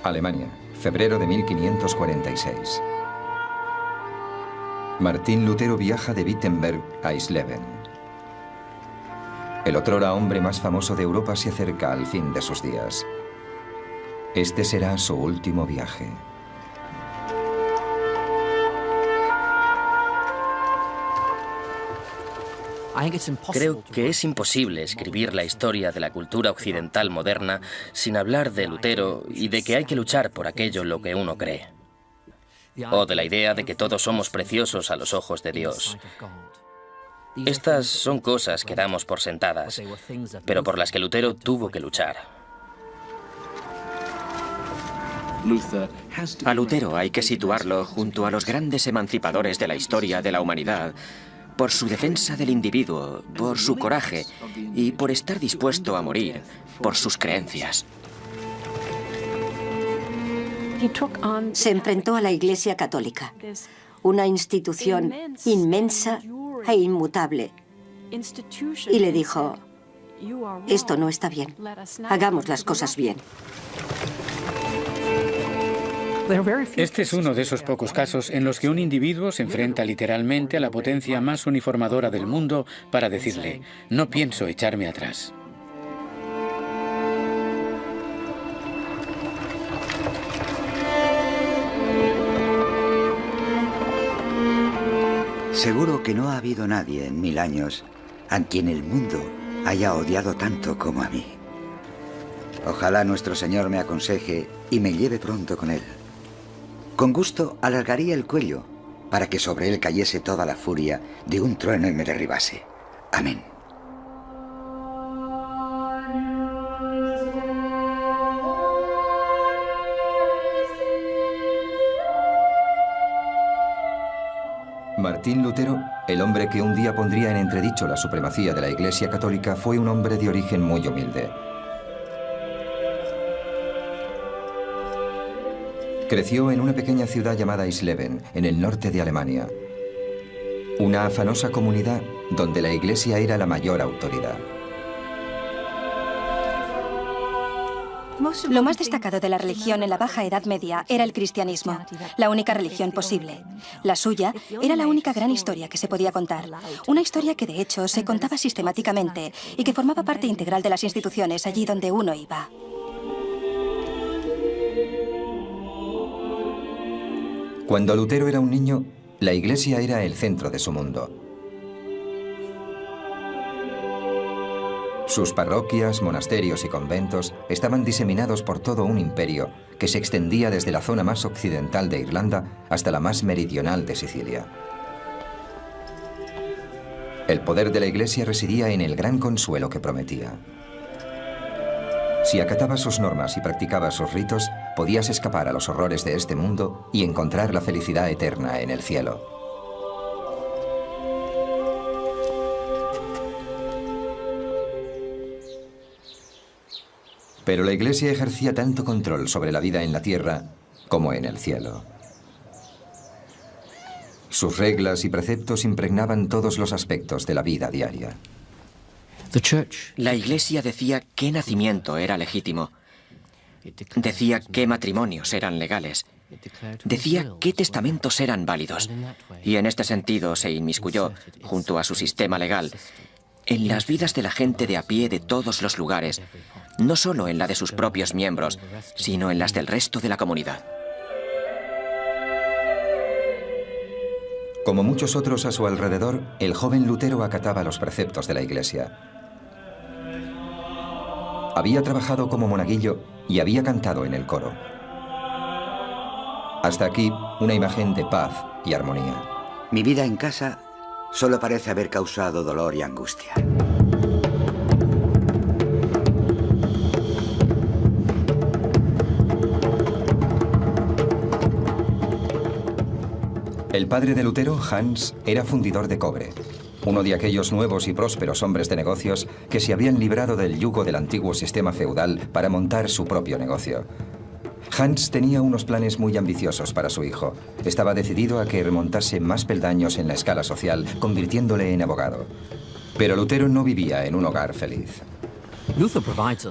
Alemania, febrero de 1546. Martín Lutero viaja de Wittenberg a Eisleben. El otrora hombre más famoso de Europa se acerca al fin de sus días. Este será su último viaje. Creo que es imposible escribir la historia de la cultura occidental moderna sin hablar de Lutero y de que hay que luchar por aquello en lo que uno cree. O de la idea de que todos somos preciosos a los ojos de Dios. Estas son cosas que damos por sentadas, pero por las que Lutero tuvo que luchar. A Lutero hay que situarlo junto a los grandes emancipadores de la historia de la humanidad, por su defensa del individuo, por su coraje y por estar dispuesto a morir por sus creencias. Se enfrentó a la Iglesia Católica, una institución inmensa e inmutable, y le dijo: esto no está bien, hagamos las cosas bien. Este es uno de esos pocos casos en los que un individuo se enfrenta literalmente a la potencia más uniformadora del mundo para decirle: no pienso echarme atrás. Seguro que no ha habido nadie en 1000 años a quien el mundo haya odiado tanto como a mí. Ojalá nuestro Señor me aconseje y me lleve pronto con él. Con gusto alargaría el cuello para que sobre él cayese toda la furia de un trueno y me derribase. Amén. Martín Lutero, el hombre que un día pondría en entredicho la supremacía de la Iglesia Católica, fue un hombre de origen muy humilde. Creció en una pequeña ciudad llamada Eisleben, en el norte de Alemania. Una afanosa comunidad donde la Iglesia era la mayor autoridad. Lo más destacado de la religión en la Baja Edad Media era el cristianismo, la única religión posible. La suya era la única gran historia que se podía contar. Una historia que de hecho se contaba sistemáticamente y que formaba parte integral de las instituciones allí donde uno iba. Cuando Lutero era un niño, la Iglesia era el centro de su mundo. Sus parroquias, monasterios y conventos estaban diseminados por todo un imperio que se extendía desde la zona más occidental de Irlanda hasta la más meridional de Sicilia. El poder de la Iglesia residía en el gran consuelo que prometía. Si acatabas sus normas y practicabas sus ritos, podías escapar a los horrores de este mundo y encontrar la felicidad eterna en el cielo. Pero la Iglesia ejercía tanto control sobre la vida en la tierra como en el cielo. Sus reglas y preceptos impregnaban todos los aspectos de la vida diaria. La Iglesia decía qué nacimiento era legítimo. Decía qué matrimonios eran legales. Decía qué testamentos eran válidos. Y en este sentido se inmiscuyó, junto a su sistema legal, en las vidas de la gente de a pie de todos los lugares, no solo en la de sus propios miembros, sino en las del resto de la comunidad. Como muchos otros a su alrededor, el joven Lutero acataba los preceptos de la Iglesia. Había trabajado como monaguillo y había cantado en el coro. Hasta aquí, una imagen de paz y armonía. Mi vida en casa solo parece haber causado dolor y angustia. El padre de Lutero, Hans, era fundidor de cobre, uno de aquellos nuevos y prósperos hombres de negocios que se habían librado del yugo del antiguo sistema feudal para montar su propio negocio. Hans tenía unos planes muy ambiciosos para su hijo. Estaba decidido a que remontase más peldaños en la escala social, convirtiéndole en abogado. Pero Lutero no vivía en un hogar feliz.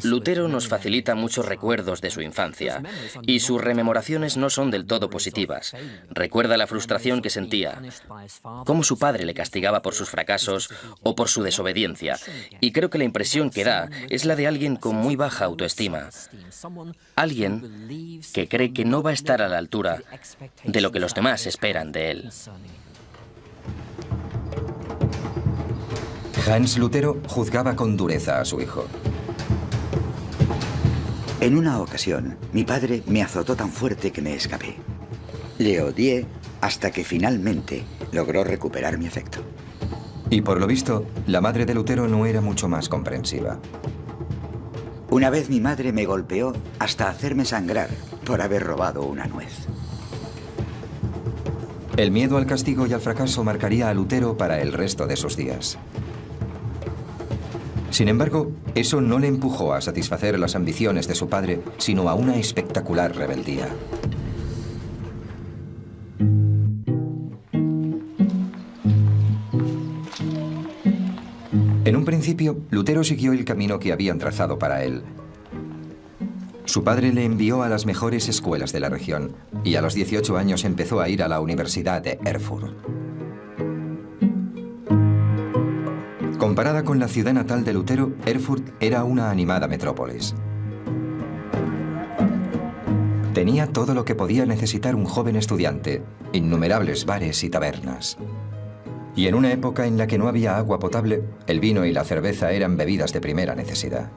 Lutero nos facilita muchos recuerdos de su infancia, y sus rememoraciones no son del todo positivas. Recuerda la frustración que sentía, cómo su padre le castigaba por sus fracasos o por su desobediencia, y creo que la impresión que da es la de alguien con muy baja autoestima. Alguien que cree que no va a estar a la altura de lo que los demás esperan de él. Hans Lutero juzgaba con dureza a su hijo. En una ocasión, mi padre me azotó tan fuerte que me escapé. Le odié hasta que finalmente logró recuperar mi afecto. Y por lo visto, la madre de Lutero no era mucho más comprensiva. Una vez mi madre me golpeó hasta hacerme sangrar por haber robado una nuez. El miedo al castigo y al fracaso marcaría a Lutero para el resto de sus días. Sin embargo, eso no le empujó a satisfacer las ambiciones de su padre, sino a una espectacular rebeldía. En un principio, Lutero siguió el camino que habían trazado para él. Su padre le envió a las mejores escuelas de la región y a los 18 años empezó a ir a la Universidad de Erfurt. Comparada con la ciudad natal de Lutero, Erfurt era una animada metrópolis. Tenía todo lo que podía necesitar un joven estudiante, innumerables bares y tabernas. Y en una época en la que no había agua potable, el vino y la cerveza eran bebidas de primera necesidad.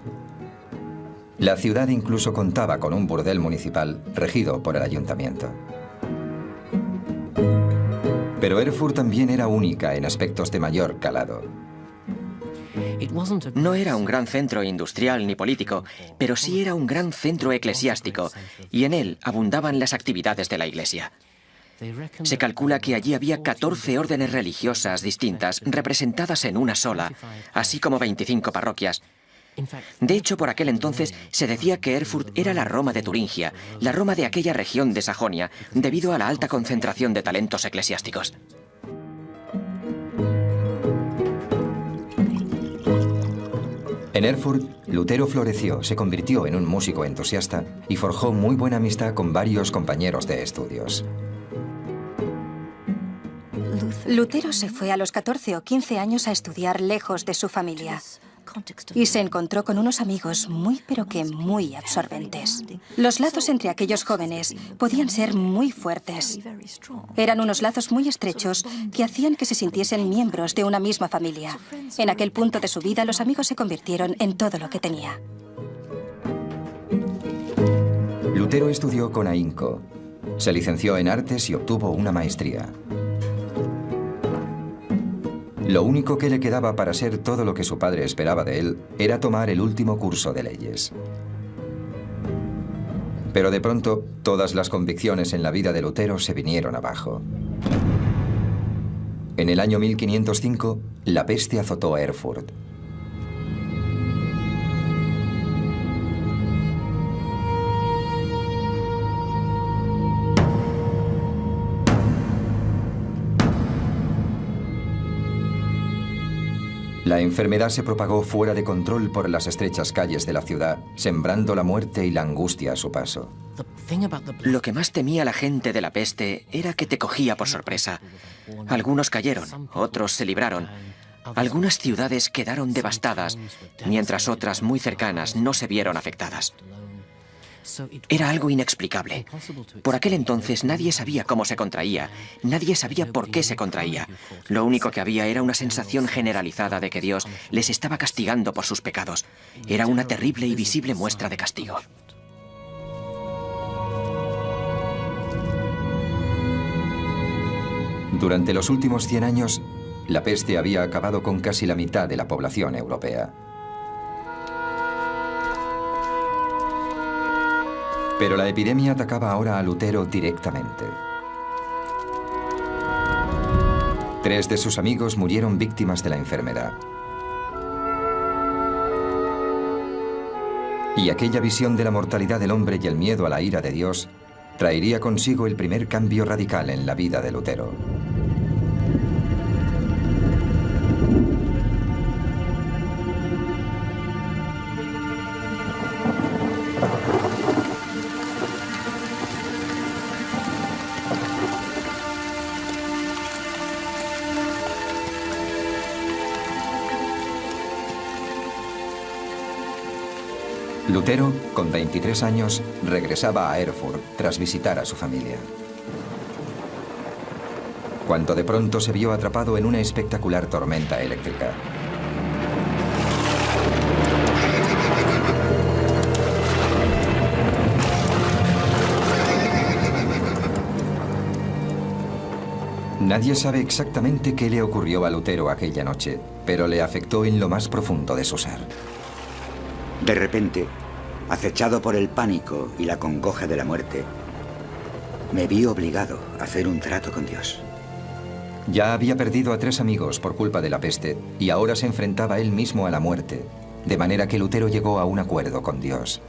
La ciudad incluso contaba con un burdel municipal regido por el ayuntamiento. Pero Erfurt también era única en aspectos de mayor calado. No era un gran centro industrial ni político, pero sí era un gran centro eclesiástico, y en él abundaban las actividades de la Iglesia. Se calcula que allí había 14 órdenes religiosas distintas representadas en una sola, así como 25 parroquias. De hecho, por aquel entonces se decía que Erfurt era la Roma de Turingia, la Roma de aquella región de Sajonia, debido a la alta concentración de talentos eclesiásticos. En Erfurt, Lutero floreció, se convirtió en un músico entusiasta y forjó muy buena amistad con varios compañeros de estudios. Lutero se fue a los 14 o 15 años a estudiar lejos de su familia y se encontró con unos amigos muy pero que muy absorbentes. Los lazos entre aquellos jóvenes podían ser muy fuertes. Eran unos lazos muy estrechos que hacían que se sintiesen miembros de una misma familia. En aquel punto de su vida, los amigos se convirtieron en todo lo que tenía. Lutero estudió con ahínco, se licenció en artes y obtuvo una maestría. Lo único que le quedaba para ser todo lo que su padre esperaba de él era tomar el último curso de leyes. Pero de pronto, todas las convicciones en la vida de Lutero se vinieron abajo. En el año 1505, la peste azotó a Erfurt. La enfermedad se propagó fuera de control por las estrechas calles de la ciudad, sembrando la muerte y la angustia a su paso. Lo que más temía la gente de la peste era que te cogía por sorpresa. Algunos cayeron, otros se libraron. Algunas ciudades quedaron devastadas, mientras otras muy cercanas no se vieron afectadas. Era algo inexplicable. Por aquel entonces nadie sabía cómo se contraía, nadie sabía por qué se contraía. Lo único que había era una sensación generalizada de que Dios les estaba castigando por sus pecados. Era una terrible y visible muestra de castigo. Durante los últimos 100 años, la peste había acabado con casi la mitad de la población europea. Pero la epidemia atacaba ahora a Lutero directamente. 3 de sus amigos murieron víctimas de la enfermedad. Y aquella visión de la mortalidad del hombre y el miedo a la ira de Dios traería consigo el primer cambio radical en la vida de Lutero. Lutero, con 23 años, regresaba a Erfurt tras visitar a su familia. Cuando de pronto se vio atrapado en una espectacular tormenta eléctrica. Nadie sabe exactamente qué le ocurrió a Lutero aquella noche, pero le afectó en lo más profundo de su ser. De repente, acechado por el pánico y la congoja de la muerte, me vi obligado a hacer un trato con Dios. Ya había perdido a 3 amigos por culpa de la peste y ahora se enfrentaba él mismo a la muerte, de manera que Lutero llegó a un acuerdo con Dios.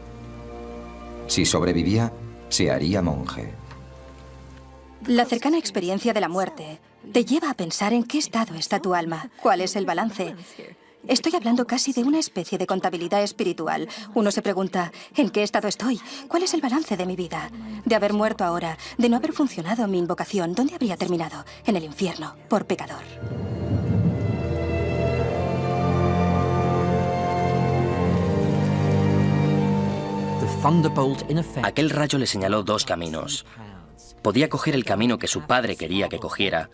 Si sobrevivía, se haría monje. La cercana experiencia de la muerte te lleva a pensar en qué estado está tu alma, cuál es el balance. Estoy hablando casi de una especie de contabilidad espiritual. Uno se pregunta, ¿en qué estado estoy? ¿Cuál es el balance de mi vida? De haber muerto ahora, de no haber funcionado mi invocación, ¿dónde habría terminado? En el infierno, por pecador. Aquel rayo le señaló 2 caminos. Podía coger el camino que su padre quería que cogiera,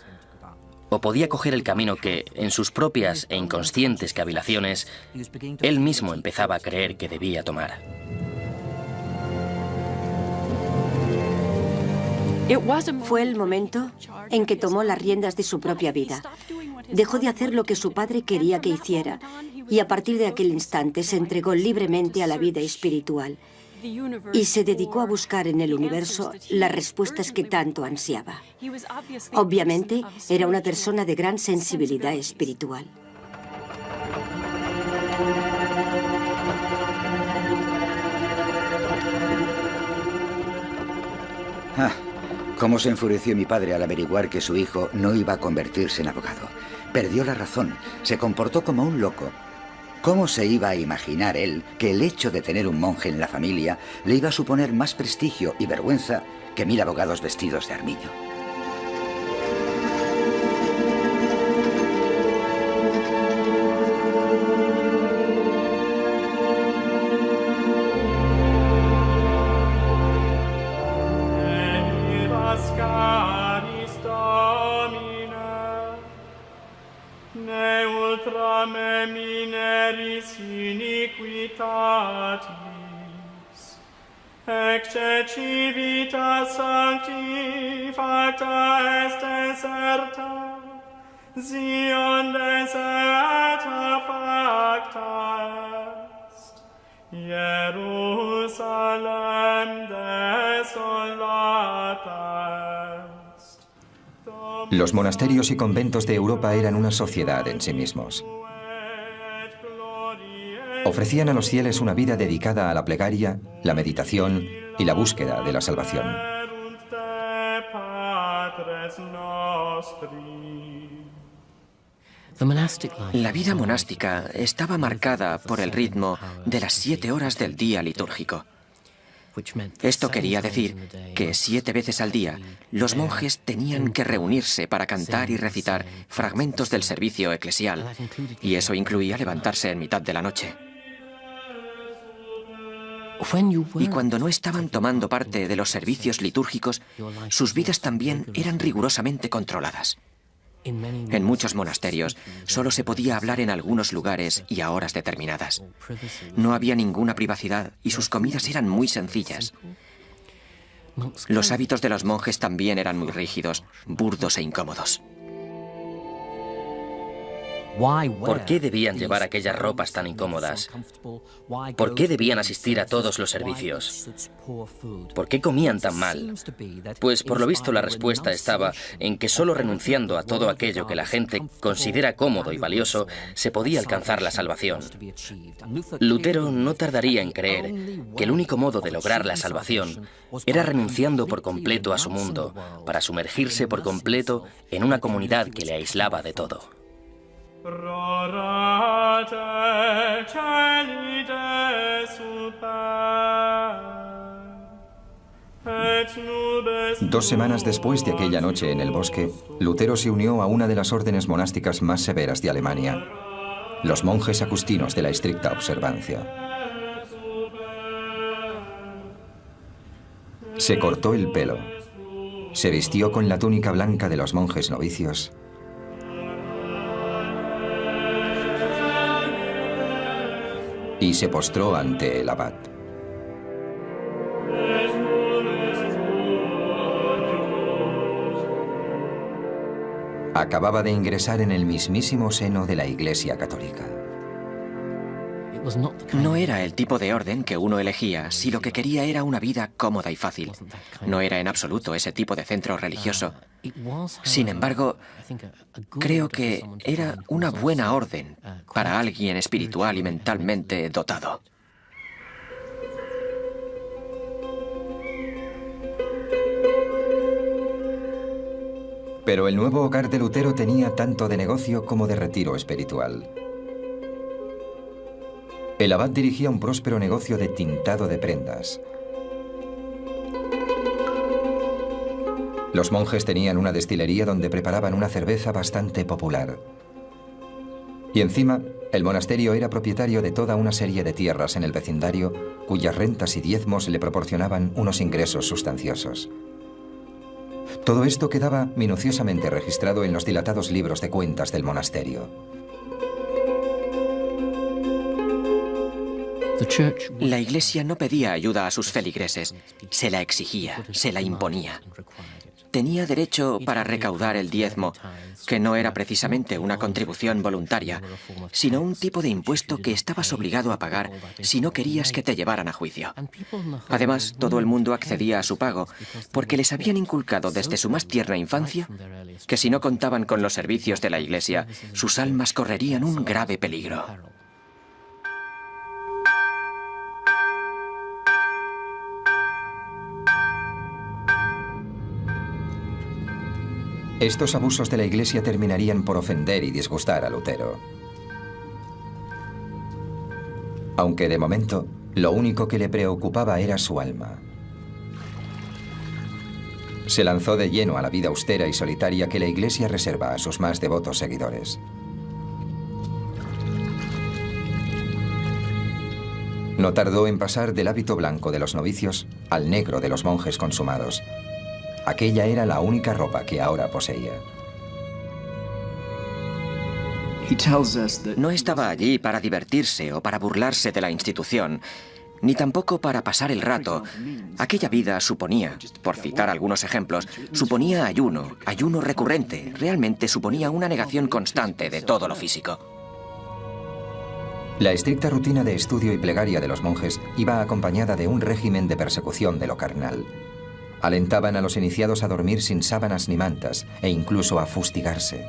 o podía coger el camino que, en sus propias e inconscientes cavilaciones, él mismo empezaba a creer que debía tomar. Fue el momento en que tomó las riendas de su propia vida. Dejó de hacer lo que su padre quería que hiciera, y a partir de aquel instante se entregó libremente a la vida espiritual y se dedicó a buscar en el universo las respuestas que tanto ansiaba. Obviamente, era una persona de gran sensibilidad espiritual. Cómo se enfureció mi padre al averiguar que su hijo no iba a convertirse en abogado. Perdió la razón, se comportó como un loco. ¿Cómo se iba a imaginar él que el hecho de tener un monje en la familia le iba a suponer más prestigio y vergüenza que 1000 abogados vestidos de armiño? Ecce civitas sancti facta est deserta, Sion deserta facta est, Jerusalem desolata est. Los monasterios y conventos de Europa eran una sociedad en sí mismos. Ofrecían a los fieles una vida dedicada a la plegaria, la meditación y la búsqueda de la salvación. La vida monástica estaba marcada por el ritmo de las 7 horas del día litúrgico. Esto quería decir que 7 veces al día los monjes tenían que reunirse para cantar y recitar fragmentos del servicio eclesial, y eso incluía levantarse en mitad de la noche. Y cuando no estaban tomando parte de los servicios litúrgicos, sus vidas también eran rigurosamente controladas. En muchos monasterios solo se podía hablar en algunos lugares y a horas determinadas. No había ninguna privacidad y sus comidas eran muy sencillas. Los hábitos de los monjes también eran muy rígidos, burdos e incómodos. ¿Por qué debían llevar aquellas ropas tan incómodas? ¿Por qué debían asistir a todos los servicios? ¿Por qué comían tan mal? Pues por lo visto la respuesta estaba en que solo renunciando a todo aquello que la gente considera cómodo y valioso se podía alcanzar la salvación. Lutero no tardaría en creer que el único modo de lograr la salvación era renunciando por completo a su mundo, para sumergirse por completo en una comunidad que le aislaba de todo. 2 semanas después de aquella noche en el bosque, Lutero se unió a una de las órdenes monásticas más severas de Alemania, los monjes agustinos de la estricta observancia. Se cortó el pelo, se vistió con la túnica blanca de los monjes novicios y se postró ante el abad. Acababa de ingresar en el mismísimo seno de la Iglesia Católica. No era el tipo de orden que uno elegía si lo que quería era una vida cómoda y fácil. No era en absoluto ese tipo de centro religioso. Sin embargo, creo que era una buena orden para alguien espiritual y mentalmente dotado. Pero el nuevo hogar de Lutero tenía tanto de negocio como de retiro espiritual. El abad dirigía un próspero negocio de tintado de prendas. Los monjes tenían una destilería donde preparaban una cerveza bastante popular. Y encima, el monasterio era propietario de toda una serie de tierras en el vecindario, cuyas rentas y diezmos le proporcionaban unos ingresos sustanciosos. Todo esto quedaba minuciosamente registrado en los dilatados libros de cuentas del monasterio. La Iglesia no pedía ayuda a sus feligreses, se la exigía, se la imponía. Tenía derecho para recaudar el diezmo, que no era precisamente una contribución voluntaria, sino un tipo de impuesto que estabas obligado a pagar si no querías que te llevaran a juicio. Además, todo el mundo accedía a su pago, porque les habían inculcado desde su más tierna infancia que si no contaban con los servicios de la Iglesia, sus almas correrían un grave peligro. Estos abusos de la Iglesia terminarían por ofender y disgustar a Lutero. Aunque de momento, lo único que le preocupaba era su alma. Se lanzó de lleno a la vida austera y solitaria que la Iglesia reserva a sus más devotos seguidores. No tardó en pasar del hábito blanco de los novicios al negro de los monjes consumados. Aquella era la única ropa que ahora poseía. No estaba allí para divertirse o para burlarse de la institución, ni tampoco para pasar el rato. Aquella vida suponía, por citar algunos ejemplos, suponía ayuno recurrente, realmente suponía una negación constante de todo lo físico. La estricta rutina de estudio y plegaria de los monjes iba acompañada de un régimen de persecución de lo carnal. Alentaban a los iniciados a dormir sin sábanas ni mantas e incluso a fustigarse.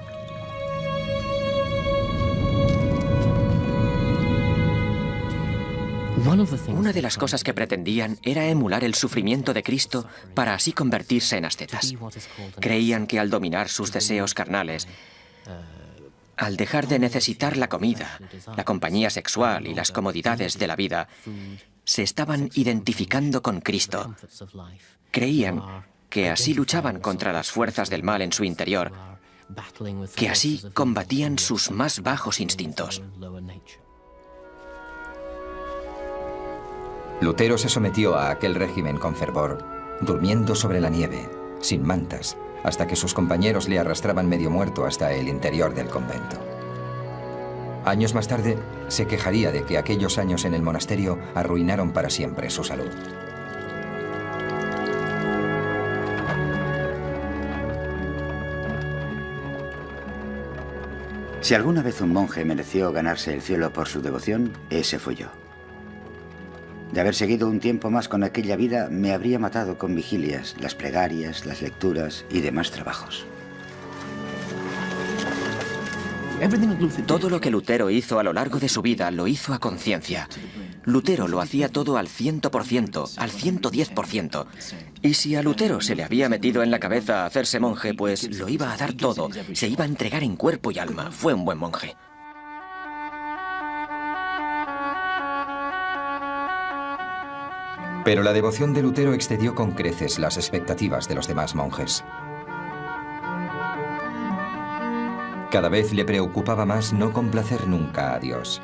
Una de las cosas que pretendían era emular el sufrimiento de Cristo para así convertirse en ascetas. Creían que al dominar sus deseos carnales, al dejar de necesitar la comida, la compañía sexual y las comodidades de la vida, se estaban identificando con Cristo. Creían que así luchaban contra las fuerzas del mal en su interior, que así combatían sus más bajos instintos. Lutero se sometió a aquel régimen con fervor, durmiendo sobre la nieve, sin mantas, hasta que sus compañeros le arrastraban medio muerto hasta el interior del convento. Años más tarde, se quejaría de que aquellos años en el monasterio arruinaron para siempre su salud. Si alguna vez un monje mereció ganarse el cielo por su devoción, ese fui yo. De haber seguido un tiempo más con aquella vida, me habría matado con vigilias, las plegarias, las lecturas y demás trabajos. Todo lo que Lutero hizo a lo largo de su vida lo hizo a conciencia. Lutero lo hacía todo al 100%, al 110%. Y si a Lutero se le había metido en la cabeza hacerse monje, pues lo iba a dar todo, se iba a entregar en cuerpo y alma. Fue un buen monje. Pero la devoción de Lutero excedió con creces las expectativas de los demás monjes. Cada vez le preocupaba más no complacer nunca a Dios,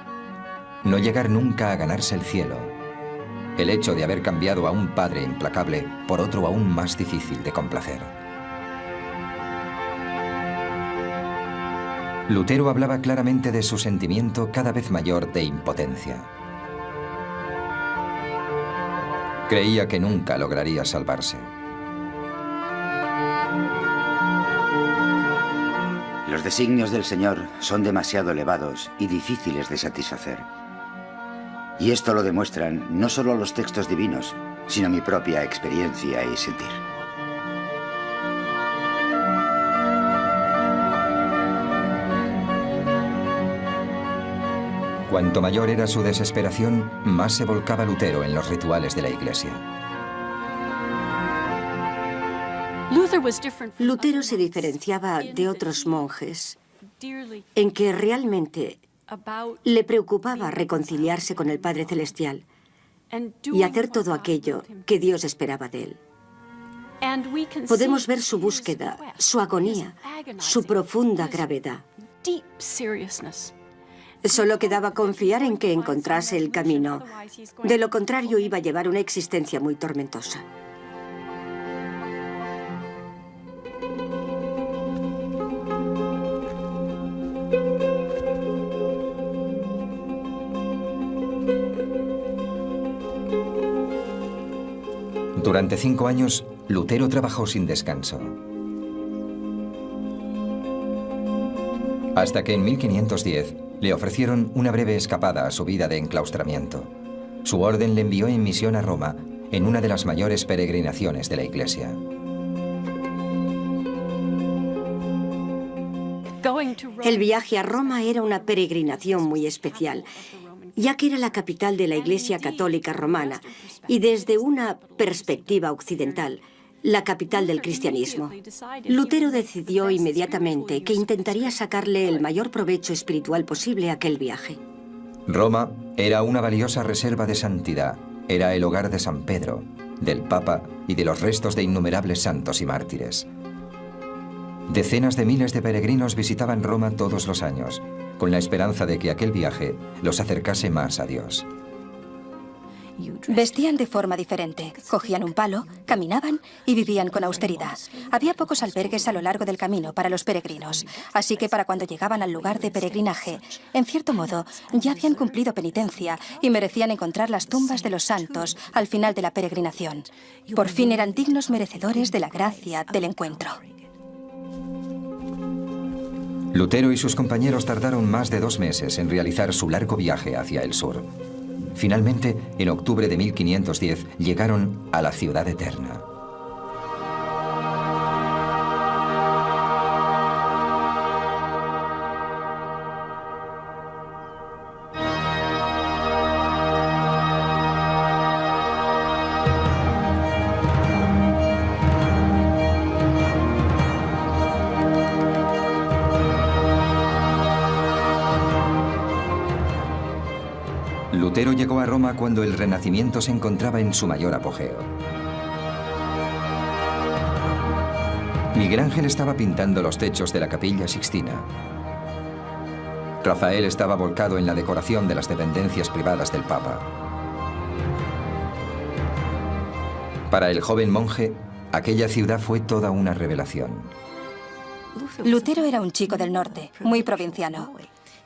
no llegar nunca a ganarse el cielo. el hecho de haber cambiado a un padre implacable por otro aún más difícil de complacer. Lutero hablaba claramente de su sentimiento cada vez mayor de impotencia. Creía que nunca lograría salvarse. Los designios del Señor son demasiado elevados y difíciles de satisfacer. Y esto lo demuestran no solo los textos divinos, sino mi propia experiencia y sentir. Cuanto mayor era su desesperación, más se volcaba Lutero en los rituales de la Iglesia. Lutero se diferenciaba de otros monjes en que realmente le preocupaba reconciliarse con el Padre Celestial y hacer todo aquello que Dios esperaba de él. Podemos ver su búsqueda, su agonía, su profunda gravedad. Solo quedaba confiar en que encontrase el camino. De lo contrario, iba a llevar una existencia muy tormentosa. Durante 5 años, Lutero trabajó sin descanso. Hasta que en 1510 le ofrecieron una breve escapada a su vida de enclaustramiento. Su orden le envió en misión a Roma, en una de las mayores peregrinaciones de la Iglesia. El viaje a Roma era una peregrinación muy especial, ya que era la capital de la Iglesia Católica Romana y desde una perspectiva occidental, la capital del cristianismo. Lutero decidió inmediatamente que intentaría sacarle el mayor provecho espiritual posible a aquel viaje. Roma era una valiosa reserva de santidad. Era el hogar de San Pedro, del Papa y de los restos de innumerables santos y mártires. Decenas de miles de peregrinos visitaban Roma todos los años, con la esperanza de que aquel viaje los acercase más a Dios. Vestían de forma diferente, cogían un palo, caminaban y vivían con austeridad. Había pocos albergues a lo largo del camino para los peregrinos, así que para cuando llegaban al lugar de peregrinaje, en cierto modo, ya habían cumplido penitencia y merecían encontrar las tumbas de los santos al final de la peregrinación. Por fin eran dignos merecedores de la gracia del encuentro. Lutero y sus compañeros tardaron más de 2 meses en realizar su largo viaje hacia el sur. Finalmente, en octubre de 1510, llegaron a la ciudad eterna. Lutero llegó a Roma cuando el Renacimiento se encontraba en su mayor apogeo. Miguel Ángel estaba pintando los techos de la Capilla Sixtina. Rafael estaba volcado en la decoración de las dependencias privadas del Papa. Para el joven monje, aquella ciudad fue toda una revelación. Lutero era un chico del norte, muy provinciano.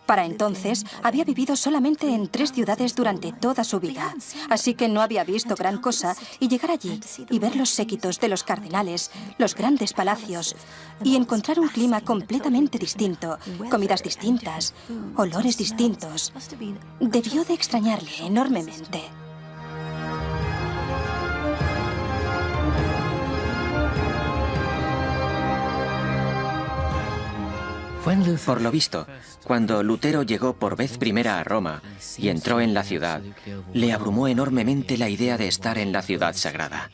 Para entonces, había vivido solamente en 3 ciudades durante toda su vida, así que no había visto gran cosa, y llegar allí y ver los séquitos de los cardenales, los grandes palacios, y encontrar un clima completamente distinto, comidas distintas, olores distintos, debió de extrañarle enormemente. Por lo visto, cuando Lutero llegó por vez primera a Roma y entró en la ciudad, le abrumó enormemente la idea de estar en la ciudad sagrada.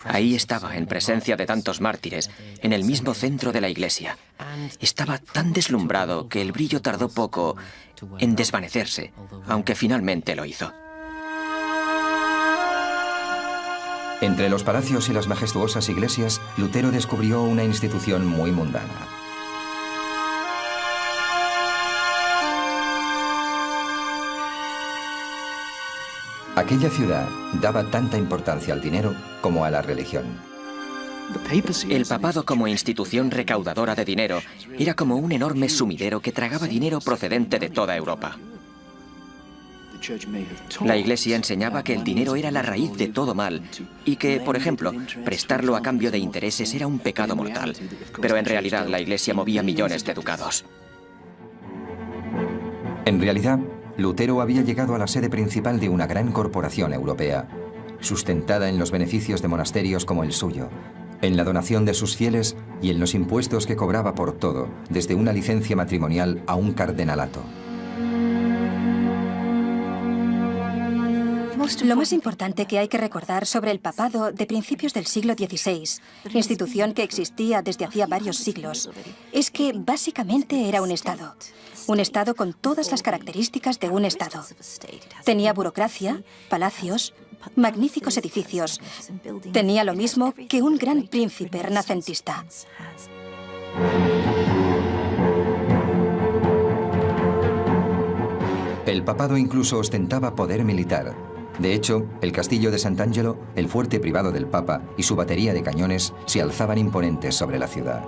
Ahí estaba, en presencia de tantos mártires, en el mismo centro de la iglesia. Estaba tan deslumbrado que el brillo tardó poco en desvanecerse, aunque finalmente lo hizo. Entre los palacios y las majestuosas iglesias, Lutero descubrió una institución muy mundana. Aquella ciudad daba tanta importancia al dinero como a la religión. El papado como institución recaudadora de dinero era como un enorme sumidero que tragaba dinero procedente de toda Europa. La Iglesia enseñaba que el dinero era la raíz de todo mal y que, por ejemplo, prestarlo a cambio de intereses era un pecado mortal. Pero en realidad la Iglesia movía millones de ducados. En realidad, Lutero había llegado a la sede principal de una gran corporación europea, sustentada en los beneficios de monasterios como el suyo, en la donación de sus fieles y en los impuestos que cobraba por todo, desde una licencia matrimonial a un cardenalato. Lo más importante que hay que recordar sobre el papado de principios del siglo XVI, institución que existía desde hacía varios siglos, es que básicamente era un Estado. Un Estado con todas las características de un Estado. Tenía burocracia, palacios, magníficos edificios. Tenía lo mismo que un gran príncipe renacentista. El papado incluso ostentaba poder militar. De hecho, el castillo de Sant'Angelo, el fuerte privado del Papa y su batería de cañones se alzaban imponentes sobre la ciudad.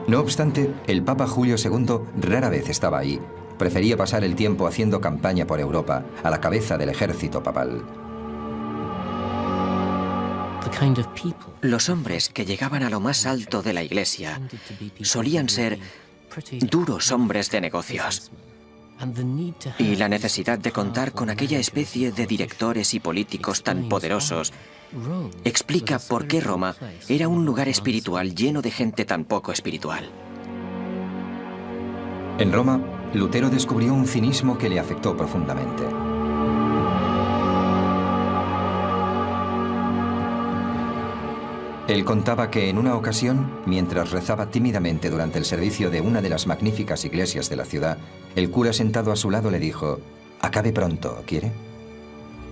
No obstante, el Papa Julio II rara vez estaba ahí. Prefería pasar el tiempo haciendo campaña por Europa, a la cabeza del ejército papal. Los hombres que llegaban a lo más alto de la Iglesia solían ser duros hombres de negocios. Y la necesidad de contar con aquella especie de directores y políticos tan poderosos explica por qué Roma era un lugar espiritual lleno de gente tan poco espiritual. En Roma, Lutero descubrió un cinismo que le afectó profundamente. Él contaba que en una ocasión, mientras rezaba tímidamente durante el servicio de una de las magníficas iglesias de la ciudad, el cura sentado a su lado le dijo: «Acabe pronto, ¿quiere?».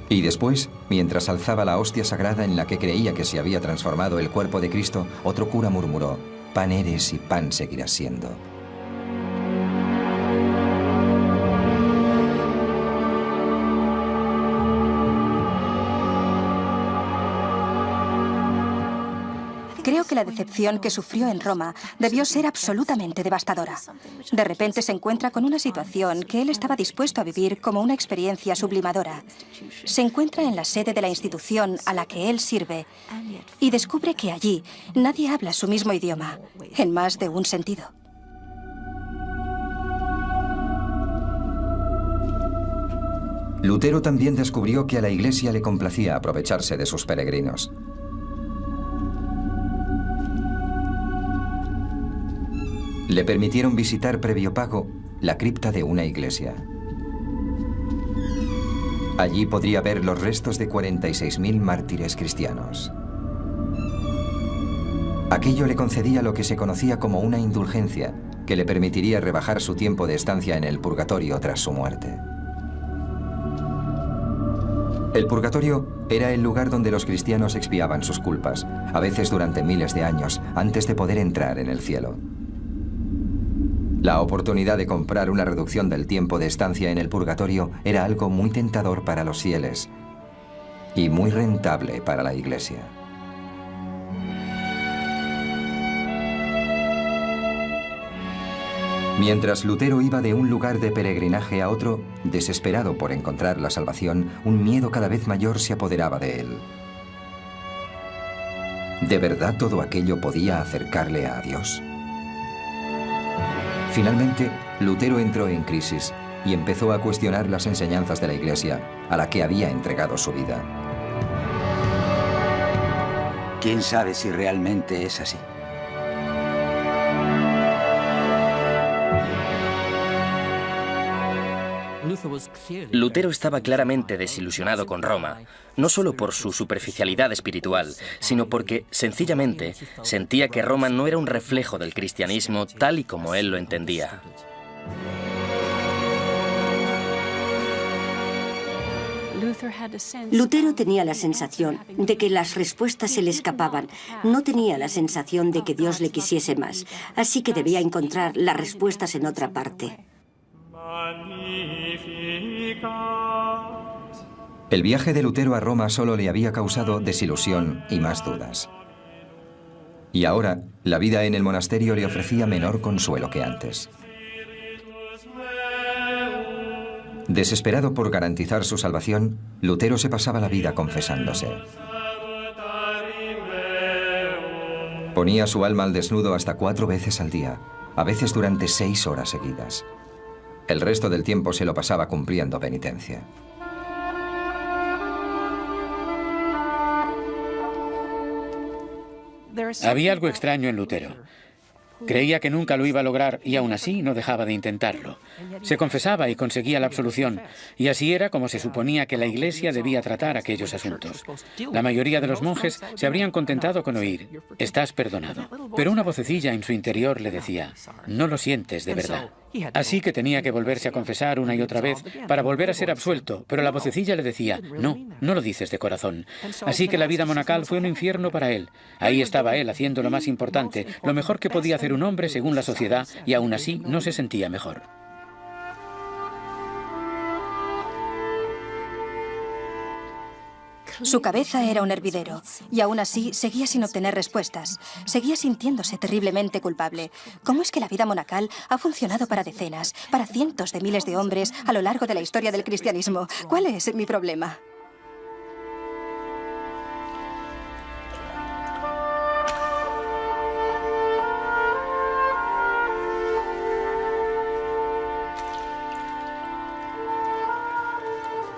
Y después, mientras alzaba la hostia sagrada en la que creía que se había transformado el cuerpo de Cristo, otro cura murmuró: «Pan eres y pan seguirás siendo». Creo que la decepción que sufrió en Roma debió ser absolutamente devastadora. De repente se encuentra con una situación que él estaba dispuesto a vivir como una experiencia sublimadora. Se encuentra en la sede de la institución a la que él sirve y descubre que allí nadie habla su mismo idioma, en más de un sentido. Lutero también descubrió que a la Iglesia le complacía aprovecharse de sus peregrinos. Le permitieron visitar previo pago la cripta de una iglesia. Allí podría ver los restos de 46.000 mártires cristianos. Aquello le concedía lo que se conocía como una indulgencia, que le permitiría rebajar su tiempo de estancia en el purgatorio tras su muerte. El purgatorio era el lugar donde los cristianos expiaban sus culpas, a veces durante miles de años, antes de poder entrar en el cielo. La oportunidad de comprar una reducción del tiempo de estancia en el purgatorio era algo muy tentador para los fieles y muy rentable para la Iglesia. Mientras Lutero iba de un lugar de peregrinaje a otro, desesperado por encontrar la salvación, un miedo cada vez mayor se apoderaba de él. ¿De verdad todo aquello podía acercarle a Dios? Finalmente, Lutero entró en crisis y empezó a cuestionar las enseñanzas de la Iglesia, a la que había entregado su vida. ¿Quién sabe si realmente es así? Lutero estaba claramente desilusionado con Roma, no solo por su superficialidad espiritual, sino porque, sencillamente, sentía que Roma no era un reflejo del cristianismo tal y como él lo entendía. Lutero tenía la sensación de que las respuestas se le escapaban. No tenía la sensación de que Dios le quisiese más, así que debía encontrar las respuestas en otra parte. El viaje de Lutero a Roma solo le había causado desilusión y más dudas. Y ahora, la vida en el monasterio le ofrecía menor consuelo que antes. Desesperado por garantizar su salvación, Lutero se pasaba la vida confesándose. Ponía su alma al desnudo hasta 4 veces al día, a veces durante 6 horas seguidas. El resto del tiempo se lo pasaba cumpliendo penitencia. Había algo extraño en Lutero. Creía que nunca lo iba a lograr y aún así no dejaba de intentarlo. Se confesaba y conseguía la absolución, y así era como se suponía que la Iglesia debía tratar aquellos asuntos. La mayoría de los monjes se habrían contentado con oír: «Estás perdonado». Pero una vocecilla en su interior le decía: «No lo sientes de verdad». Así que tenía que volverse a confesar una y otra vez para volver a ser absuelto, pero la vocecilla le decía: «No, no lo dices de corazón». Así que la vida monacal fue un infierno para él. Ahí estaba él haciendo lo más importante, lo mejor que podía hacer un hombre según la sociedad, y aún así no se sentía mejor. Su cabeza era un hervidero, y aún así seguía sin obtener respuestas. Seguía sintiéndose terriblemente culpable. ¿Cómo es que la vida monacal ha funcionado para decenas, para cientos de miles de hombres a lo largo de la historia del cristianismo? ¿Cuál es mi problema?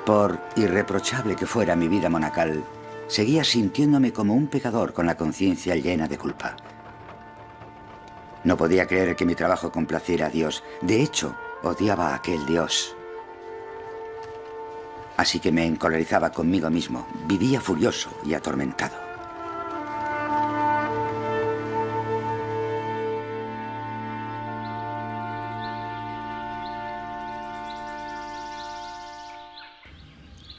Por irreprochable que fuera mi vida monacal, seguía sintiéndome como un pecador con la conciencia llena de culpa. No podía creer que mi trabajo complaciera a Dios. De hecho, odiaba a aquel Dios. Así que me encolerizaba conmigo mismo. Vivía furioso y atormentado.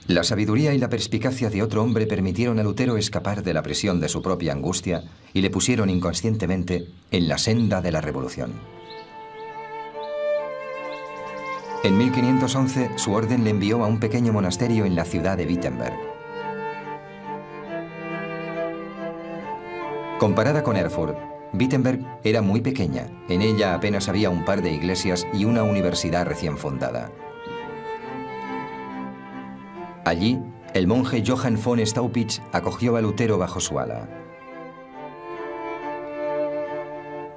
La sabiduría y la perspicacia de otro hombre permitieron a Lutero escapar de la presión de su propia angustia y le pusieron inconscientemente en la senda de la revolución. En 1511, su orden le envió a un pequeño monasterio en la ciudad de Wittenberg. Comparada con Erfurt, Wittenberg era muy pequeña. En ella apenas había un par de iglesias y una universidad recién fundada. Allí, el monje Johann von Staupitz acogió a Lutero bajo su ala.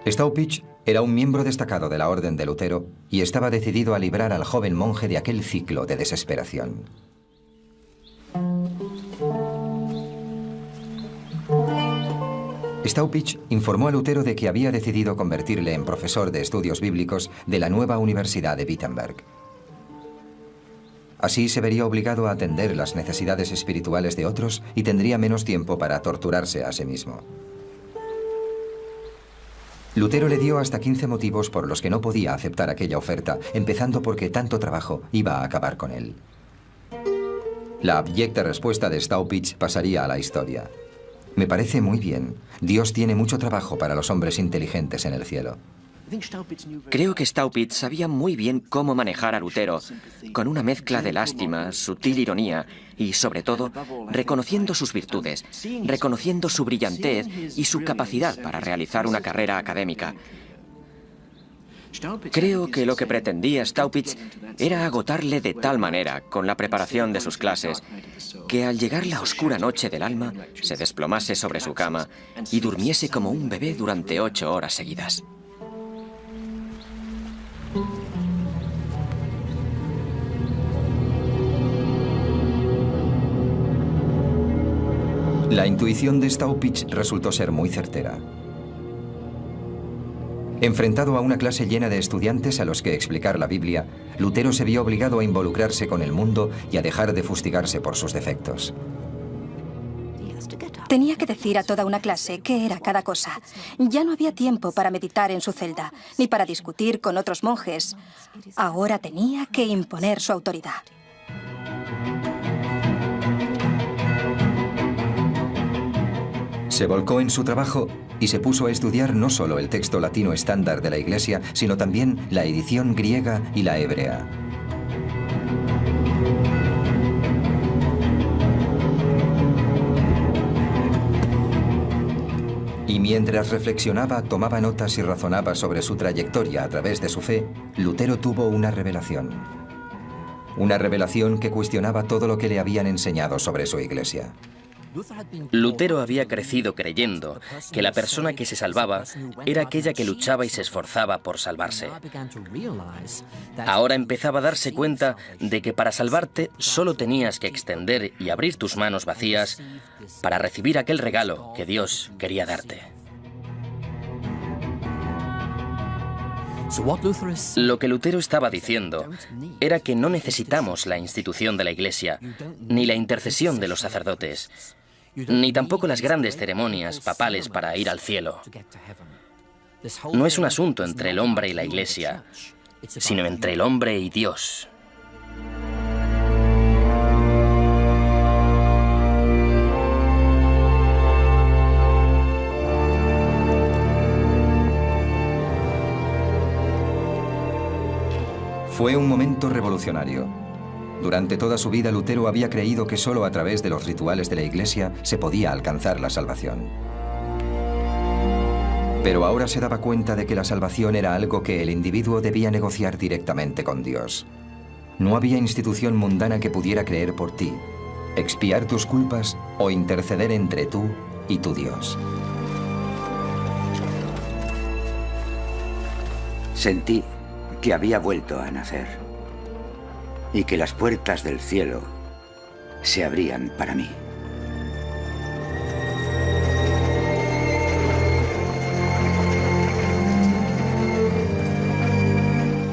Staupitz era un miembro destacado de la orden de Lutero y estaba decidido a librar al joven monje de aquel ciclo de desesperación. Staupitz informó a Lutero de que había decidido convertirle en profesor de estudios bíblicos de la nueva Universidad de Wittenberg. Así se vería obligado a atender las necesidades espirituales de otros y tendría menos tiempo para torturarse a sí mismo. Lutero le dio hasta 15 motivos por los que no podía aceptar aquella oferta, empezando porque tanto trabajo iba a acabar con él. La abyecta respuesta de Staupitz pasaría a la historia. Me parece muy bien. Dios tiene mucho trabajo para los hombres inteligentes en el cielo. Creo que Staupitz sabía muy bien cómo manejar a Lutero, con una mezcla de lástima, sutil ironía y, sobre todo, reconociendo sus virtudes, reconociendo su brillantez y su capacidad para realizar una carrera académica. Creo que lo que pretendía Staupitz era agotarle de tal manera con la preparación de sus clases que al llegar la oscura noche del alma se desplomase sobre su cama y durmiese como un bebé durante 8 horas seguidas. La intuición de Staupitz resultó ser muy certera. Enfrentado a una clase llena de estudiantes a los que explicar la Biblia, Lutero se vio obligado a involucrarse con el mundo y a dejar de fustigarse por sus defectos. Tenía que decir a toda una clase qué era cada cosa. Ya no había tiempo para meditar en su celda, ni para discutir con otros monjes. Ahora tenía que imponer su autoridad. Se volcó en su trabajo y se puso a estudiar no solo el texto latino estándar de la Iglesia, sino también la edición griega y la hebrea. Y mientras reflexionaba, tomaba notas y razonaba sobre su trayectoria a través de su fe, Lutero tuvo una revelación. Una revelación que cuestionaba todo lo que le habían enseñado sobre su Iglesia. Lutero había crecido creyendo que la persona que se salvaba era aquella que luchaba y se esforzaba por salvarse. Ahora empezaba a darse cuenta de que para salvarte solo tenías que extender y abrir tus manos vacías para recibir aquel regalo que Dios quería darte. Lo que Lutero estaba diciendo era que no necesitamos la institución de la Iglesia, ni la intercesión de los sacerdotes, ni tampoco las grandes ceremonias papales para ir al cielo. No es un asunto entre el hombre y la Iglesia, sino entre el hombre y Dios. Fue un momento revolucionario. Durante toda su vida, Lutero había creído que solo a través de los rituales de la Iglesia se podía alcanzar la salvación. Pero ahora se daba cuenta de que la salvación era algo que el individuo debía negociar directamente con Dios. No había institución mundana que pudiera creer por ti, expiar tus culpas o interceder entre tú y tu Dios. Sentí que había vuelto a nacer y que las puertas del cielo se abrían para mí.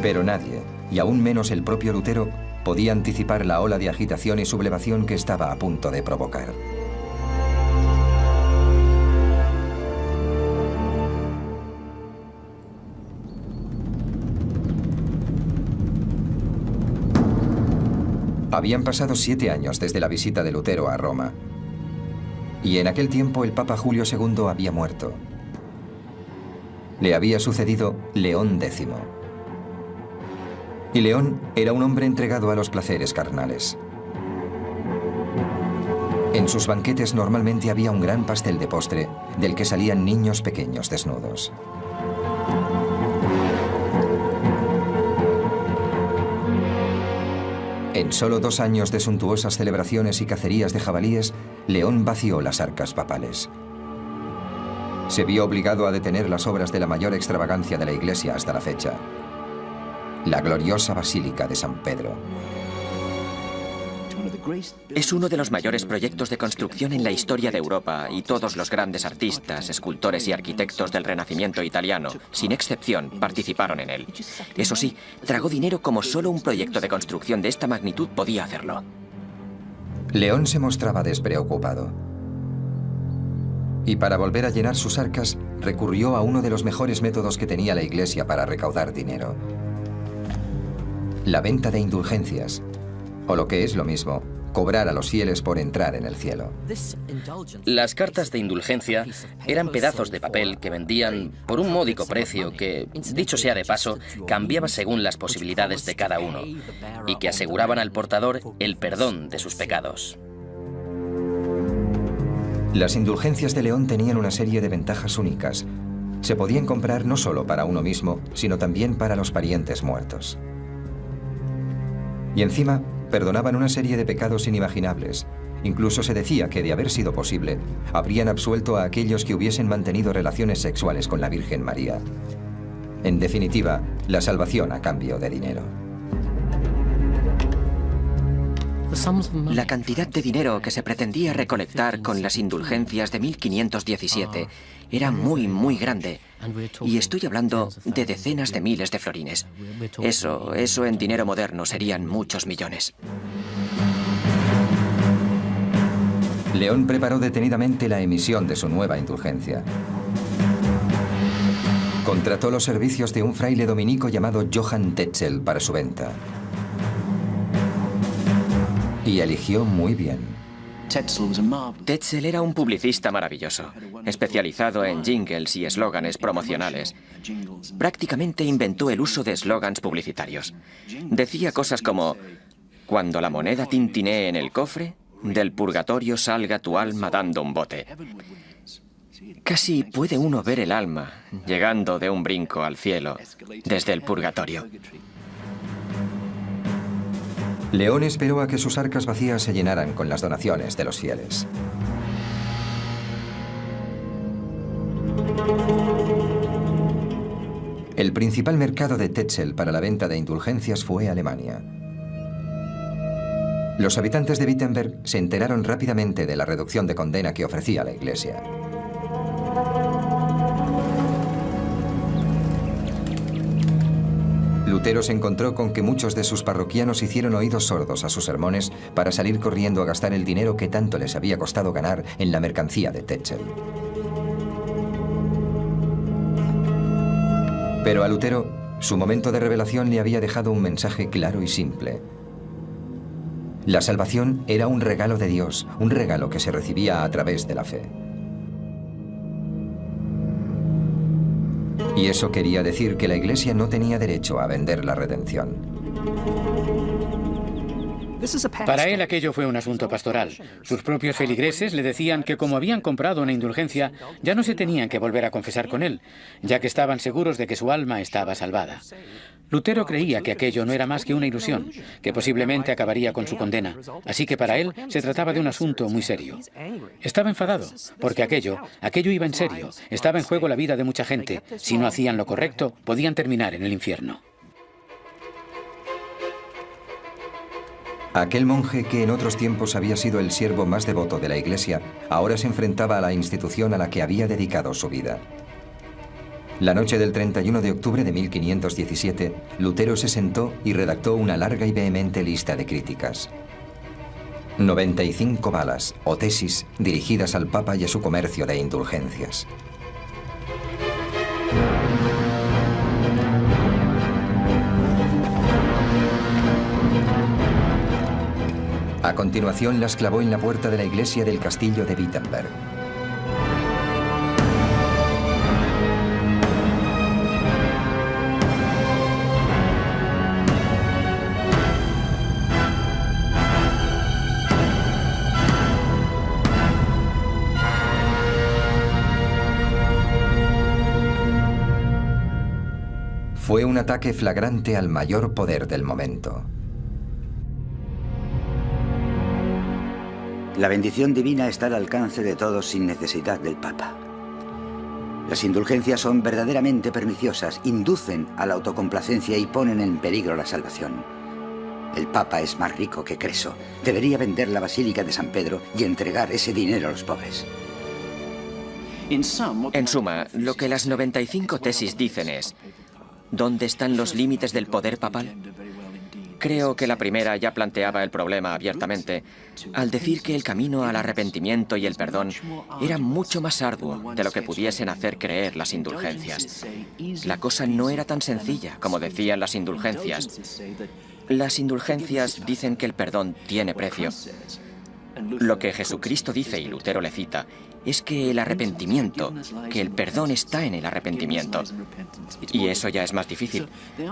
Pero nadie, y aún menos el propio Lutero, podía anticipar la ola de agitación y sublevación que estaba a punto de provocar. Habían pasado 7 años desde la visita de Lutero a Roma. Y en aquel tiempo el Papa Julio II había muerto. Le había sucedido León X. Y León era un hombre entregado a los placeres carnales. En sus banquetes normalmente había un gran pastel de postre del que salían niños pequeños desnudos. En solo 2 años de suntuosas celebraciones y cacerías de jabalíes, León vació las arcas papales. Se vio obligado a detener las obras de la mayor extravagancia de la Iglesia hasta la fecha, la gloriosa Basílica de San Pedro. Es uno de los mayores proyectos de construcción en la historia de Europa y todos los grandes artistas, escultores y arquitectos del Renacimiento italiano, sin excepción, participaron en él. Eso sí, tragó dinero como solo un proyecto de construcción de esta magnitud podía hacerlo. León se mostraba despreocupado. Y para volver a llenar sus arcas, recurrió a uno de los mejores métodos que tenía la Iglesia para recaudar dinero: la venta de indulgencias, o lo que es lo mismo, cobrar a los fieles por entrar en el cielo. Las cartas de indulgencia eran pedazos de papel que vendían por un módico precio que, dicho sea de paso, cambiaba según las posibilidades de cada uno y que aseguraban al portador el perdón de sus pecados. Las indulgencias de León tenían una serie de ventajas únicas. Se podían comprar no solo para uno mismo, sino también para los parientes muertos. Y encima, perdonaban una serie de pecados inimaginables. Incluso se decía que, de haber sido posible, habrían absuelto a aquellos que hubiesen mantenido relaciones sexuales con la Virgen María. En definitiva, la salvación a cambio de dinero. La cantidad de dinero que se pretendía recolectar con las indulgencias de 1517 era muy grande. Y estoy hablando de decenas de miles de florines. Eso en dinero moderno serían muchos millones. León preparó detenidamente la emisión de su nueva indulgencia. Contrató los servicios de un fraile dominico llamado Johann Tetzel para su venta. Y eligió muy bien. Tetzel era un publicista maravilloso, especializado en jingles y eslóganes promocionales. Prácticamente inventó el uso de eslógans publicitarios. Decía cosas como: cuando la moneda tintinee en el cofre, del purgatorio salga tu alma dando un bote. Casi puede uno ver el alma llegando de un brinco al cielo desde el purgatorio. León esperó a que sus arcas vacías se llenaran con las donaciones de los fieles. El principal mercado de Tetzel para la venta de indulgencias fue Alemania. Los habitantes de Wittenberg se enteraron rápidamente de la reducción de condena que ofrecía la Iglesia. Lutero se encontró con que muchos de sus parroquianos hicieron oídos sordos a sus sermones para salir corriendo a gastar el dinero que tanto les había costado ganar en la mercancía de Tetzel. Pero a Lutero, su momento de revelación le había dejado un mensaje claro y simple. La salvación era un regalo de Dios, un regalo que se recibía a través de la fe. Y eso quería decir que la Iglesia no tenía derecho a vender la redención. Para él aquello fue un asunto pastoral. Sus propios feligreses le decían que como habían comprado una indulgencia, ya no se tenían que volver a confesar con él, ya que estaban seguros de que su alma estaba salvada. Lutero creía que aquello no era más que una ilusión, que posiblemente acabaría con su condena, así que para él se trataba de un asunto muy serio. Estaba enfadado, porque aquello iba en serio, estaba en juego la vida de mucha gente. Si no hacían lo correcto, podían terminar en el infierno. Aquel monje que en otros tiempos había sido el siervo más devoto de la Iglesia, ahora se enfrentaba a la institución a la que había dedicado su vida. La noche del 31 de octubre de 1517, Lutero se sentó y redactó una larga y vehemente lista de críticas. 95 balas o tesis dirigidas al Papa y a su comercio de indulgencias. A continuación las clavó en la puerta de la iglesia del castillo de Wittenberg. Fue un ataque flagrante al mayor poder del momento. La bendición divina está al alcance de todos sin necesidad del Papa. Las indulgencias son verdaderamente perniciosas, inducen a la autocomplacencia y ponen en peligro la salvación. El Papa es más rico que Creso. Debería vender la Basílica de San Pedro y entregar ese dinero a los pobres. En suma, lo que las 95 tesis dicen es: ¿dónde están los límites del poder papal? Creo que la primera ya planteaba el problema abiertamente, al decir que el camino al arrepentimiento y el perdón era mucho más arduo de lo que pudiesen hacer creer las indulgencias. La cosa no era tan sencilla como decían las indulgencias. Las indulgencias dicen que el perdón tiene precio. Lo que Jesucristo dice, y Lutero le cita, es que el arrepentimiento, que el perdón está en el arrepentimiento. Y eso ya es más difícil.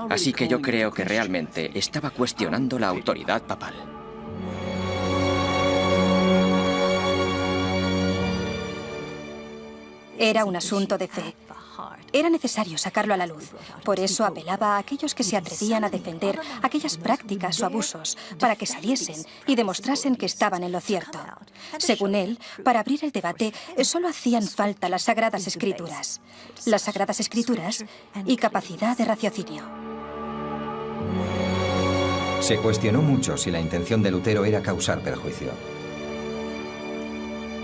Así que yo creo que realmente estaba cuestionando la autoridad papal. Era un asunto de fe. Era necesario sacarlo a la luz. Por eso apelaba a aquellos que se atrevían a defender aquellas prácticas o abusos para que saliesen y demostrasen que estaban en lo cierto. Según él, para abrir el debate solo hacían falta las Sagradas Escrituras. Las Sagradas Escrituras y capacidad de raciocinio. Se cuestionó mucho si la intención de Lutero era causar perjuicio.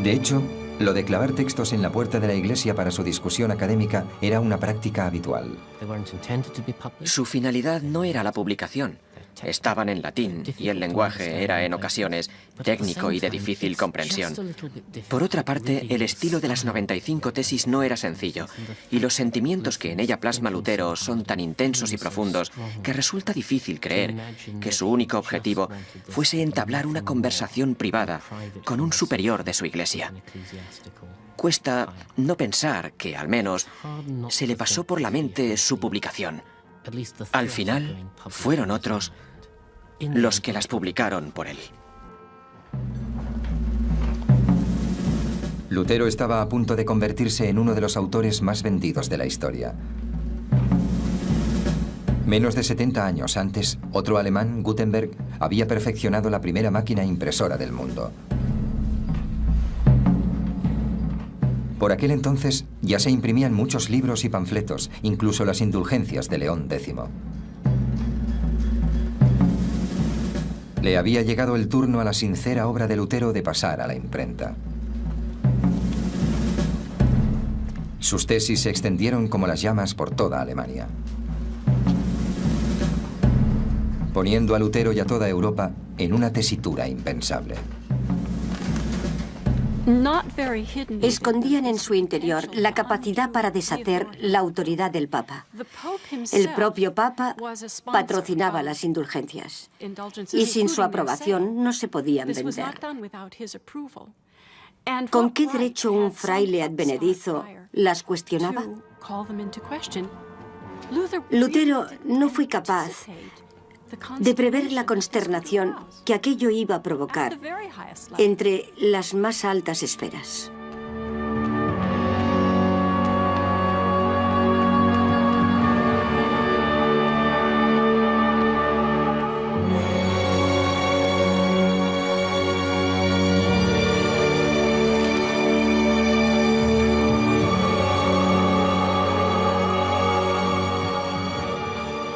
De hecho, lo de clavar textos en la puerta de la iglesia para su discusión académica era una práctica habitual. Su finalidad no era la publicación. estaban en latín y el lenguaje era en ocasiones técnico y de difícil comprensión. Por otra parte, el estilo de las 95 tesis no era sencillo y los sentimientos que en ella plasma Lutero son tan intensos y profundos que resulta difícil creer que su único objetivo fuese entablar una conversación privada con un superior de su iglesia. Cuesta no pensar que, al menos, se le pasó por la mente su publicación. Al final, fueron otros los que las publicaron por él. Lutero estaba a punto de convertirse en uno de los autores más vendidos de la historia. Menos de 70 años antes, otro alemán, Gutenberg, había perfeccionado la primera máquina impresora del mundo. Por aquel entonces ya se imprimían muchos libros y panfletos, incluso las indulgencias de León X. Le había llegado el turno a la sincera obra de Lutero de pasar a la imprenta. Sus tesis se extendieron como las llamas por toda Alemania, poniendo a Lutero y a toda Europa en una tesitura impensable. Escondían en su interior la capacidad para deshacer la autoridad del Papa. El propio Papa patrocinaba las indulgencias y sin su aprobación no se podían vender. ¿Con qué derecho un fraile advenedizo las cuestionaba? Lutero no fue capaz de prever la consternación que aquello iba a provocar entre las más altas esferas.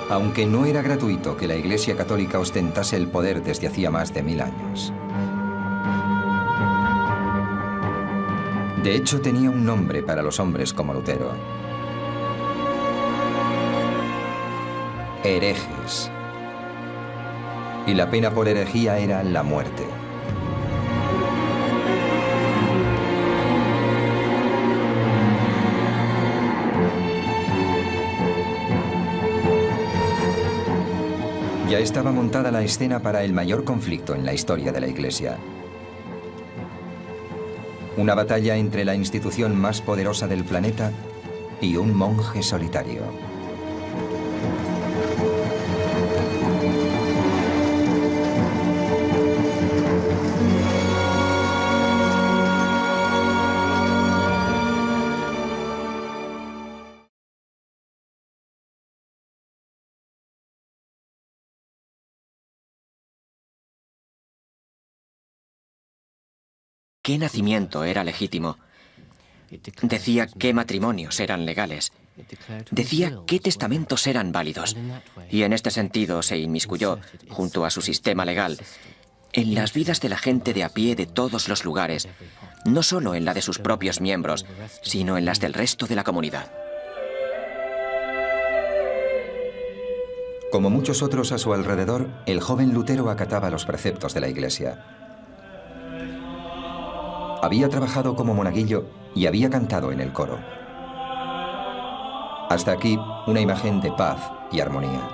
Aunque no era gratuito que la Iglesia Católica ostentase el poder desde hacía más de 1000 años. De hecho, tenía un nombre para los hombres como Lutero: herejes. Y la pena por herejía era la muerte. Ya estaba montada la escena para el mayor conflicto en la historia de la Iglesia. Una batalla entre la institución más poderosa del planeta y un monje solitario. ¿Qué nacimiento era legítimo? Decía qué matrimonios eran legales. Decía qué testamentos eran válidos. Y en este sentido se inmiscuyó, junto a su sistema legal, en las vidas de la gente de a pie de todos los lugares, no solo en la de sus propios miembros, sino en las del resto de la comunidad. Como muchos otros a su alrededor, el joven Lutero acataba los preceptos de la Iglesia. Había trabajado como monaguillo y había cantado en el coro. Hasta aquí, una imagen de paz y armonía.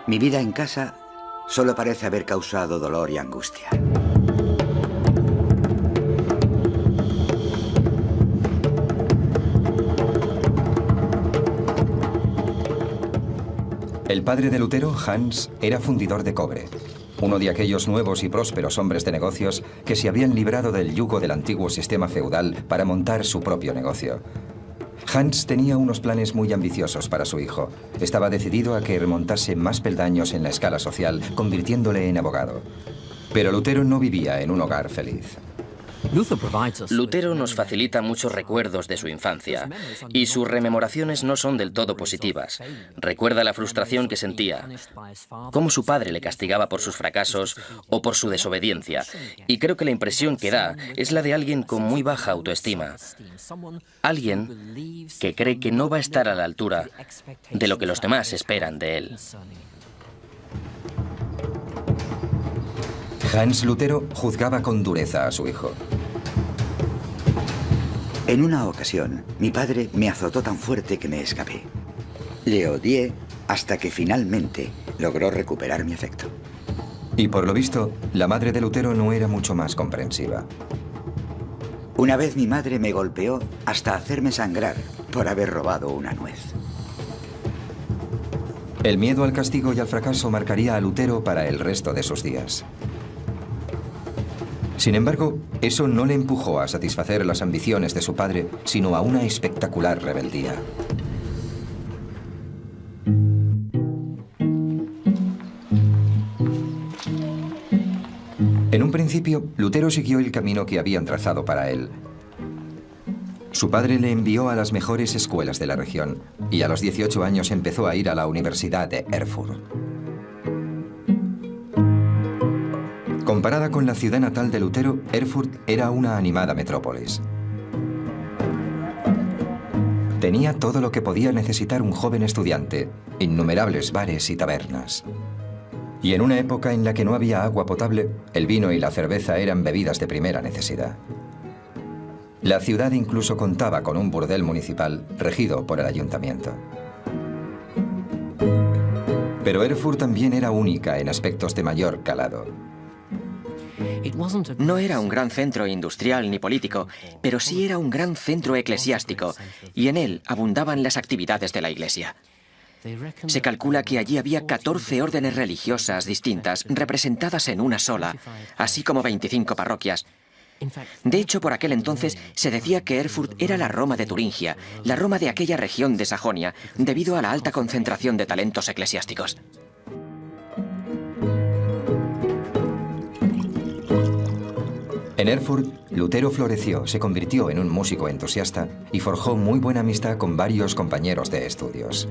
Mi vida en casa solo parece haber causado dolor y angustia. El padre de Lutero, Hans, era fundidor de cobre. Uno de aquellos nuevos y prósperos hombres de negocios que se habían librado del yugo del antiguo sistema feudal para montar su propio negocio. Hans tenía unos planes muy ambiciosos para su hijo. Estaba decidido a que remontase más peldaños en la escala social, convirtiéndole en abogado. Pero Lutero no vivía en un hogar feliz. Lutero nos facilita muchos recuerdos de su infancia y sus rememoraciones no son del todo positivas. Recuerda la frustración que sentía, cómo su padre le castigaba por sus fracasos o por su desobediencia, y creo que la impresión que da es la de alguien con muy baja autoestima. Alguien que cree que no va a estar a la altura de lo que los demás esperan de él. Hans Lutero juzgaba con dureza a su hijo. En una ocasión, mi padre me azotó tan fuerte que me escapé. Le odié hasta que finalmente logró recuperar mi afecto. Y por lo visto, la madre de Lutero no era mucho más comprensiva. Una vez mi madre me golpeó hasta hacerme sangrar por haber robado una nuez. El miedo al castigo y al fracaso marcaría a Lutero para el resto de sus días. Sin embargo, eso no le empujó a satisfacer las ambiciones de su padre, sino a una espectacular rebeldía. En un principio, Lutero siguió el camino que habían trazado para él. Su padre le envió a las mejores escuelas de la región y a los 18 años empezó a ir a la Universidad de Erfurt. Comparada con la ciudad natal de Lutero, Erfurt era una animada metrópolis. Tenía todo lo que podía necesitar un joven estudiante, innumerables bares y tabernas. Y en una época en la que no había agua potable, el vino y la cerveza eran bebidas de primera necesidad. La ciudad incluso contaba con un burdel municipal regido por el ayuntamiento. Pero Erfurt también era única en aspectos de mayor calado. No era un gran centro industrial ni político, pero sí era un gran centro eclesiástico, y en él abundaban las actividades de la Iglesia. Se calcula que allí había 14 órdenes religiosas distintas representadas en una sola, así como 25 parroquias. De hecho, por aquel entonces se decía que Erfurt era la Roma de Turingia, la Roma de aquella región de Sajonia, debido a la alta concentración de talentos eclesiásticos. En Erfurt, Lutero floreció, se convirtió en un músico entusiasta y forjó muy buena amistad con varios compañeros de estudios.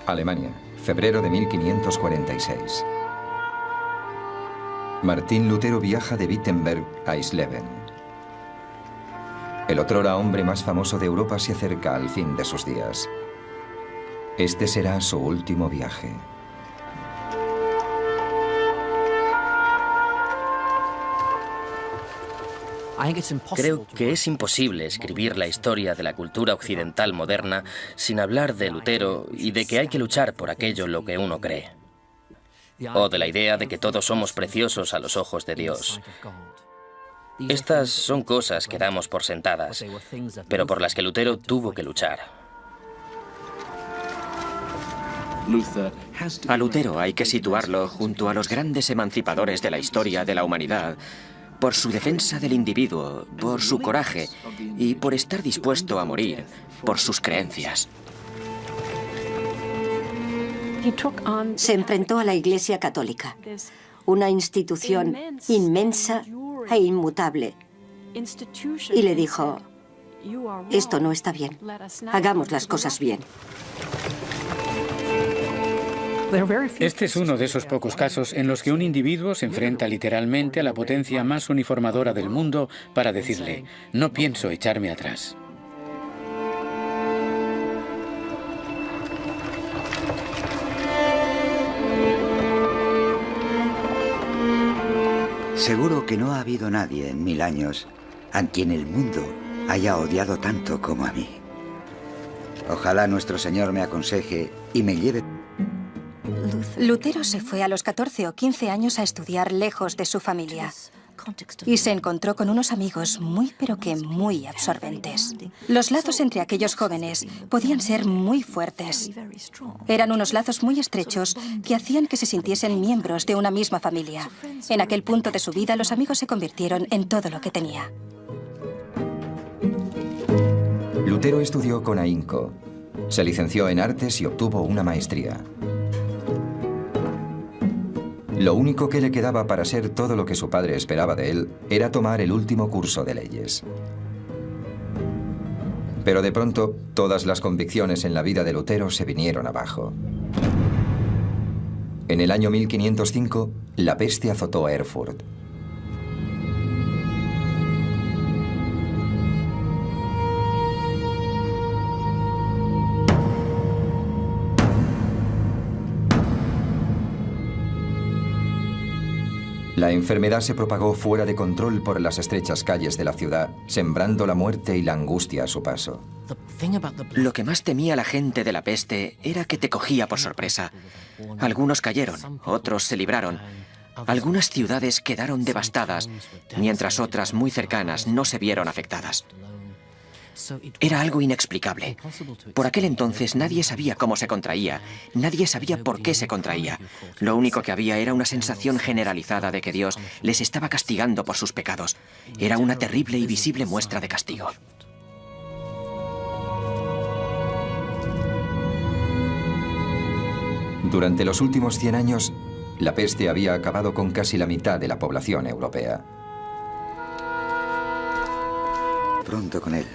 Alemania, febrero de 1546. Martín Lutero viaja de Wittenberg a Eisleben. El otrora hombre más famoso de Europa se acerca al fin de sus días. Este será su último viaje. Creo que es imposible escribir la historia de la cultura occidental moderna sin hablar de Lutero y de que hay que luchar por aquello en lo que uno cree. O de la idea de que todos somos preciosos a los ojos de Dios. Estas son cosas que damos por sentadas, pero por las que Lutero tuvo que luchar. A Lutero hay que situarlo junto a los grandes emancipadores de la historia de la humanidad, por su defensa del individuo, por su coraje y por estar dispuesto a morir por sus creencias. Se enfrentó a la Iglesia Católica, una institución inmensa e inmutable, y le dijo: esto no está bien, hagamos las cosas bien. Este es uno de esos pocos casos en los que un individuo se enfrenta literalmente a la potencia más uniformadora del mundo para decirle: no pienso echarme atrás. Seguro que no ha habido nadie en 1000 años a quien el mundo haya odiado tanto como a mí. Ojalá nuestro Señor me aconseje y me lleve. Lutero se fue a los 14 o 15 años a estudiar lejos de su familia y se encontró con unos amigos muy pero que muy absorbentes. Los lazos entre aquellos jóvenes podían ser muy fuertes. Eran unos lazos muy estrechos que hacían que se sintiesen miembros de una misma familia. En aquel punto de su vida, los amigos se convirtieron en todo lo que tenía. Lutero estudió con ahínco. Se licenció en artes y obtuvo una maestría. Lo único que le quedaba para ser todo lo que su padre esperaba de él era tomar el último curso de leyes. Pero de pronto, todas las convicciones en la vida de Lutero se vinieron abajo. En el año 1505, la peste azotó a Erfurt. La enfermedad se propagó fuera de control por las estrechas calles de la ciudad, sembrando la muerte y la angustia a su paso. Lo que más temía la gente de la peste era que te cogía por sorpresa. Algunos cayeron, otros se libraron. Algunas ciudades quedaron devastadas, mientras otras muy cercanas no se vieron afectadas. Era algo inexplicable. Por aquel entonces nadie sabía cómo se contraía, nadie sabía por qué se contraía. Lo único que había era una sensación generalizada de que Dios les estaba castigando por sus pecados. Era una terrible y visible muestra de castigo. Durante los últimos 100 años, la peste había acabado con casi la mitad de la población europea. Pronto con él.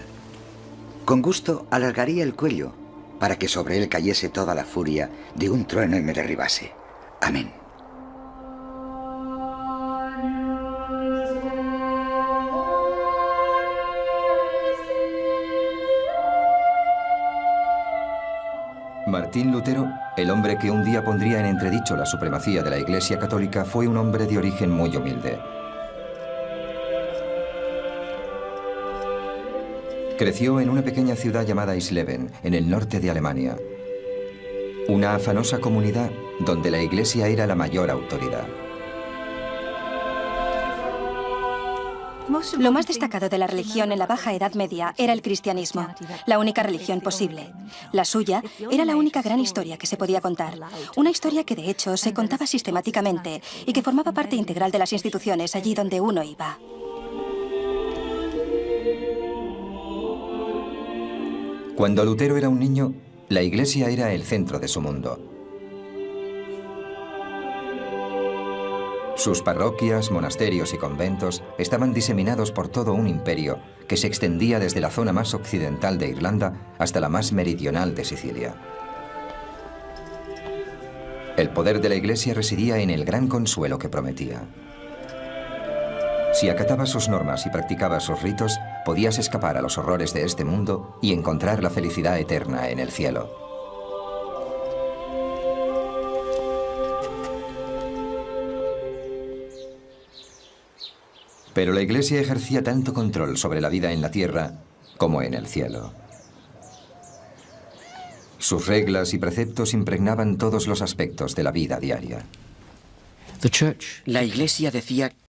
Con gusto alargaría el cuello para que sobre él cayese toda la furia de un trueno y me derribase. Amén. Martín Lutero, el hombre que un día pondría en entredicho la supremacía de la Iglesia Católica, fue un hombre de origen muy humilde. Creció en una pequeña ciudad llamada Eisleben, en el norte de Alemania. Una afanosa comunidad donde la Iglesia era la mayor autoridad. Lo más destacado de la religión en la Baja Edad Media era el cristianismo, la única religión posible. La suya era la única gran historia que se podía contar. Una historia que de hecho se contaba sistemáticamente y que formaba parte integral de las instituciones allí donde uno iba. Cuando Lutero era un niño, la Iglesia era el centro de su mundo. Sus parroquias, monasterios y conventos estaban diseminados por todo un imperio que se extendía desde la zona más occidental de Irlanda hasta la más meridional de Sicilia. El poder de la Iglesia residía en el gran consuelo que prometía. Si acatabas sus normas y practicabas sus ritos, podías escapar a los horrores de este mundo y encontrar la felicidad eterna en el cielo. Pero la Iglesia ejercía tanto control sobre la vida en la tierra como en el cielo. Sus reglas y preceptos impregnaban todos los aspectos de la vida diaria. La Iglesia decía